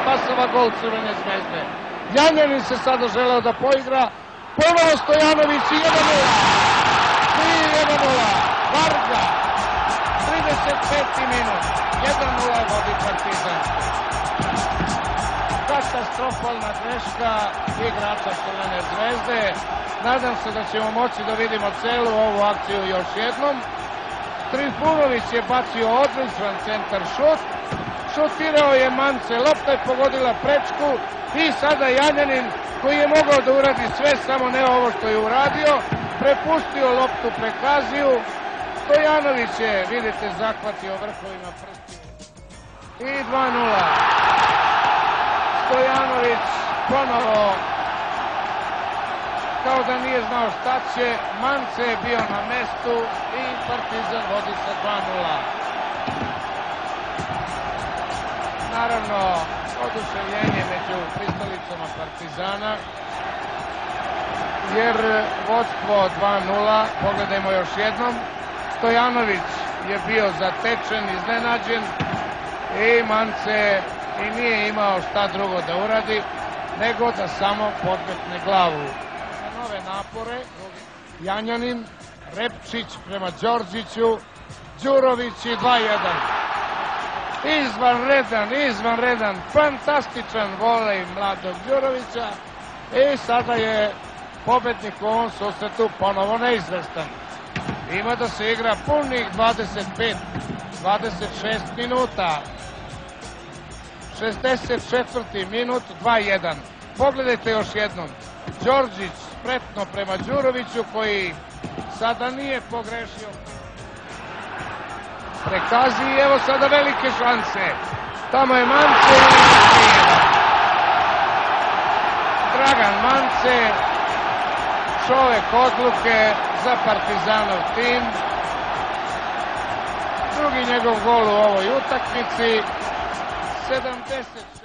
spasava gol Crvene zvezde. Janjanin se sada želeo da poigra. Ponovo Stojanović i 1:0. 3:1:0. Varga. 35. minut. 1:0 vodi Partizan. Katastrofalna greška igrača Crvene zvezde. Nadam se da ćemo moći da vidimo celu ovu akciju još jednom. Trifunović je bacio odličan centar šut. Šutirao je Mance, lopta je pogodila prečku i sada Janjanin, koji je mogao da uradi sve, samo ne ovo što je uradio, prepustio loptu Prekaziju. Stojanović je, vidite, zahvatio vrhovima prstiju. I 2:0. Stojanović ponovo kao da nije znao šta će. Mance je bio na mestu i Partizan vodi sa 2:0. Naravno, oduševljenje među pristalicama Partizana, jer vodstvo 2:0, pogledajmo još jednom, Stojanović je bio zatečen, iznenađen i Mance i nije imao šta drugo da uradi, nego da samo podmetne glavu. Za nove napore, Janjanin, Repčić prema Đorđiću, Đurović i 2:1. Izvanredan, fantastičan volej mladog Đurovića i sada je pobednik u ovom susretu ponovo neizvestan. Ima da se igra punih 26 minuta. 64. minut, 2:1. Pogledajte još jednom. Đorđić spretno prema Đuroviću, koji sada nije pogrešio. Prekazi i evo sada velike šanse. Tamo je Mance. Dragan Mance, čovek odluke za Partizanov tim. Drugi njegov gol u ovoj utakmici. 70.